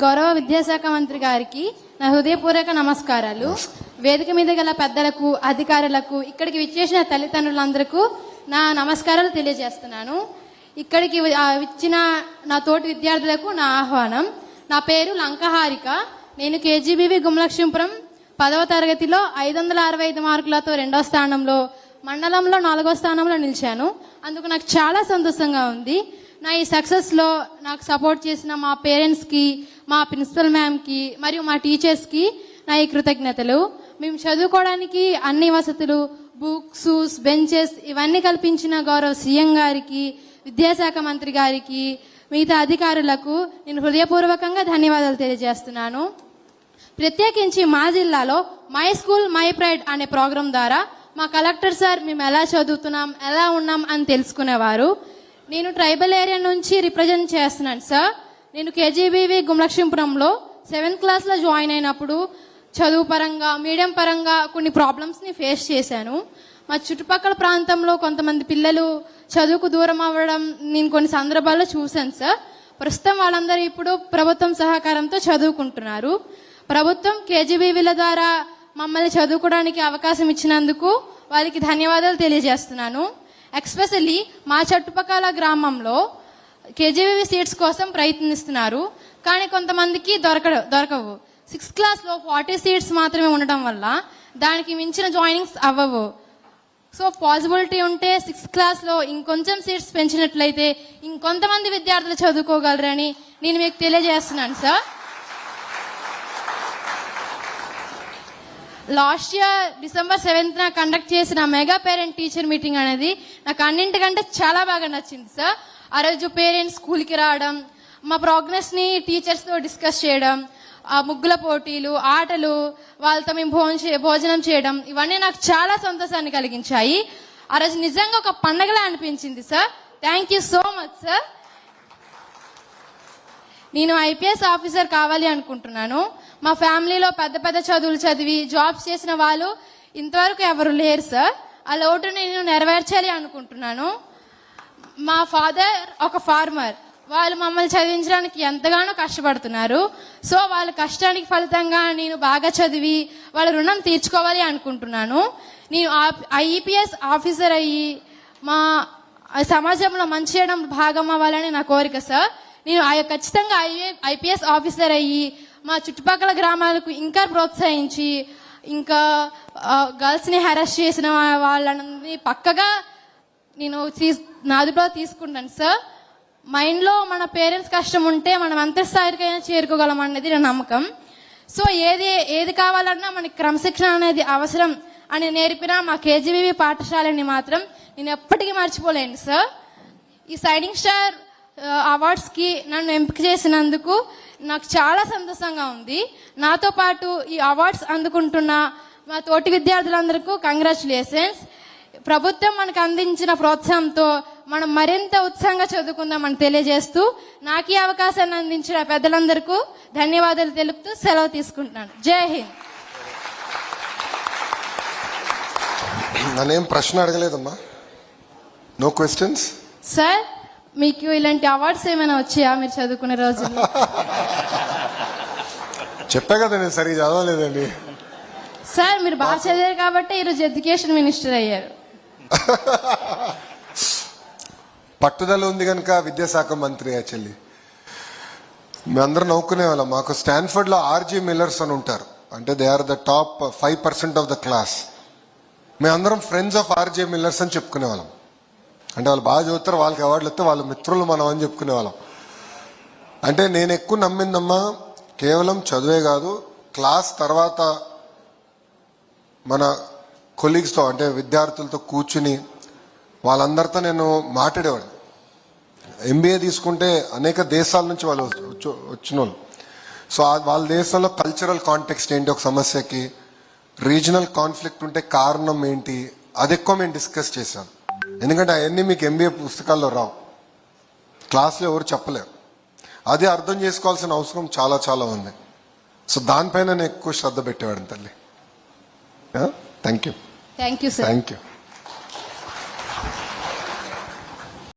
గౌరవ విద్యాశాఖ మంత్రి గారికి నా హృదయపూర్వక నమస్కారాలు. వేదిక మీద గల పెద్దలకు, అధికారులకు, ఇక్కడికి విచ్చేసిన తల్లిదండ్రులందరికీ నా నమస్కారాలు తెలియజేస్తున్నాను. ఇక్కడికి ఇచ్చిన నా తోటి విద్యార్థులకు నా ఆహ్వానం. నా పేరు లంకహారిక. నేను కేజీబీవి గుమలక్ష్మీపురం 10వ తరగతిలో 565 మార్కులతో 2వ స్థానంలో, మండలంలో 4వ స్థానంలో నిలిచాను. అందుకు నాకు చాలా సంతోషంగా ఉంది. నా ఈ సక్సెస్లో నాకు సపోర్ట్ చేసిన మా పేరెంట్స్కి, మా ప్రిన్సిపల్ మ్యామ్కి మరియు మా టీచర్స్కి నా ఈ కృతజ్ఞతలు. మేము చదువుకోవడానికి అన్ని వసతులు, బుక్స్, బెంచెస్ ఇవన్నీ కల్పించిన గౌరవ సీఎం గారికి, విద్యాశాఖ మంత్రి గారికి, మిగతా అధికారులకు నేను హృదయపూర్వకంగా ధన్యవాదాలు తెలియజేస్తున్నాను. ప్రత్యేకించి మా జిల్లాలో మై స్కూల్ మై ప్రైడ్ అనే ప్రోగ్రాం ద్వారా మా కలెక్టర్ సార్ మేము ఎలా చదువుతున్నాం, ఎలా ఉన్నాం అని తెలుసుకునేవారు. నేను ట్రైబల్ ఏరియా నుంచి రిప్రజెంట్ చేస్తున్నాను సార్. నేను కేజీబీవి గుమలక్ష్మీపురంలో 7th క్లాస్లో జాయిన్ అయినప్పుడు చదువు పరంగా, మీడియం పరంగా కొన్ని ప్రాబ్లమ్స్ని ఫేస్ చేశాను. మా చుట్టుపక్కల ప్రాంతంలో కొంతమంది పిల్లలు చదువుకు దూరం అవ్వడం నేను కొన్ని సందర్భాల్లో చూశాను సార్. ప్రస్తుతం వాళ్ళందరూ ఇప్పుడు ప్రభుత్వం సహకారంతో చదువుకుంటున్నారు. ప్రభుత్వం కేజీబీవీల ద్వారా మమ్మల్ని చదువుకోవడానికి అవకాశం ఇచ్చినందుకు వాళ్ళకి ధన్యవాదాలు తెలియజేస్తున్నాను. ఎక్స్పెషల్లీ మా చుట్టుపక్కల గ్రామంలో కేజీబీవీ సీట్స్ కోసం ప్రయత్నిస్తున్నారు, కానీ కొంతమందికి దొరకవు. 6th క్లాస్లో 40 సీట్స్ మాత్రమే ఉండటం వల్ల దానికి మించిన జాయినింగ్స్ అవ్వవు. సో పాసిబిలిటీ ఉంటే 6th క్లాస్లో ఇంకొంచెం సీట్స్ పెంచినట్లయితే ఇంకొంతమంది విద్యార్థులు చదువుకోగలరని నేను మీకు తెలియజేస్తున్నాను sir. Last year December 7th conduct చేసిన మెగా పేరెంట్ టీచర్ మీటింగ్ అనేది నాకు అన్నింటికంటే చాలా బాగా నచ్చింది సార్. ఆ రోజు పేరెంట్స్ స్కూల్కి రావడం, మా ప్రోగ్రెస్ని టీచర్స్తో డిస్కస్ చేయడం, ఆ ముగ్గుల పోటీలు, ఆటలు, వాళ్ళతో మేము భోజనం చేయడం, ఇవన్నీ నాకు చాలా సంతోషాన్ని కలిగించాయి. ఆ రోజు నిజంగా ఒక పండగలా అనిపించింది sir. Thank you so much sir. నేను ఐపీఎస్ ఆఫీసర్ కావాలి అనుకుంటున్నాను. మా ఫ్యామిలీలో పెద్ద పెద్ద చదువులు చదివి జాబ్స్ చేసిన వాళ్ళు ఇంతవరకు ఎవరు లేరు సార్. ఆ లోటుని నేను నెరవేర్చాలి అనుకుంటున్నాను. మా ఫాదర్ ఒక ఫార్మర్. వాళ్ళు మమ్మల్ని చదివించడానికి ఎంతగానో కష్టపడుతున్నారు. సో వాళ్ళ కష్టానికి ఫలితంగా నేను బాగా చదివి వాళ్ళ రుణం తీర్చుకోవాలి అనుకుంటున్నాను. నేను ఐపీఎస్ ఆఫీసర్ అయ్యి మా సమాజంలో మంచి చేయడం భాగం అవ్వాలని నా కోరిక సార్. నేను ఖచ్చితంగా ఐపీఎస్ ఆఫీసర్ అయ్యి మా చుట్టుపక్కల గ్రామాలకు ఇంకా ప్రోత్సహించి, ఇంకా గర్ల్స్ని హెరాస్ చేసిన వాళ్ళని పక్కగా నేను నా అదుపులో తీసుకుంటాను సార్. మైండ్లో మన పేరెంట్స్ కష్టం ఉంటే మనం ఎంత స్థాయికైనా చేరుకోగలం అనేది నా నమ్మకం. సో ఏది కావాలన్నా మనకి క్రమశిక్షణ అనేది అవసరం అని నేర్పిన మా కేజీబీవీ పాఠశాలని మాత్రం నేను ఎప్పటికీ మర్చిపోలేను సార్. ఈ షైనింగ్ స్టార్ అవార్డ్స్కి నన్ను ఎంపిక చేసినందుకు నాకు చాలా సంతోషంగా ఉంది. నాతో పాటు ఈ అవార్డ్స్ అందుకుంటున్న మా తోటి విద్యార్థులందరికీ కంగ్రాచులేషన్స్. ప్రభుత్వం మనకు అందించిన ప్రోత్సాహంతో మనం మరింత ఉత్సాహంగా చదువుకుందామని తెలియజేస్తూ నాకు ఈ అవకాశాన్ని అందించిన పెద్దలందరికీ ధన్యవాదాలు తెలుపుతూ సెలవు తీసుకుంటున్నాను. జై హింద్. నన్నేం ప్రశ్న అడగలేదమ్మా. No questions. సార్, మీకు ఇలాంటి అవార్డ్స్ ఏమైనా వచ్చాయా మీరు చదువుకునే రోజుల్లో? చెప్పా కదా నేను సరిగ్గా చదవలేదండి సార్. మీరు బాగా చదివారు కాబట్టి ఈరోజు ఎడ్యుకేషన్ మినిస్టర్ అయ్యారు. పట్టుదల ఉంది కనుక విద్యాశాఖ మంత్రి. యాక్చువల్లీ మేమందరం నవ్వుకునే వాళ్ళం. మాకు స్టాన్ఫర్డ్లో ఆర్జీ మిల్లర్స్ అని ఉంటారు. అంటే they are the top 5% of the class. మేమందరం ఫ్రెండ్స్ ఆఫ్ ఆర్జే మిల్లర్స్ అని చెప్పుకునే వాళ్ళం. అంటే వాళ్ళు బాగా చదువుతారు, వాళ్ళకి అవార్డులు వస్తే వాళ్ళ మిత్రులు మనం అని చెప్పుకునే వాళ్ళం. అంటే నేను ఎక్కువ నమ్మిందమ్మా కేవలం చదువే కాదు, క్లాస్ తర్వాత మన కొలీగ్స్తో అంటే విద్యార్థులతో కూర్చుని వాళ్ళందరితో నేను మాట్లాడేవాడిని. ఎంబీఏ తీసుకుంటే అనేక దేశాల నుంచి వాళ్ళు వచ్చిన వాళ్ళు. సో వాళ్ళ దేశంలో కల్చరల్ కాంటెక్స్ట్ ఏంటి, ఒక సమస్యకి రీజనల్ కాన్ఫ్లిక్ట్ ఉంటే కారణం ఏంటి, అది ఎక్కువ మేము డిస్కస్ చేశాం. ఎందుకంటే అవన్నీ మీకు ఎంబీఏ పుస్తకాల్లో రావు, క్లాస్లో ఎవరు చెప్పలేరు. అది అర్థం చేసుకోవాల్సిన అవసరం చాలా చాలా ఉంది. సో దానిపైన నేను ఎక్కువ శ్రద్ధ పెట్టేవాడిని తల్లి. Thank you. Thank you sir. Thank you.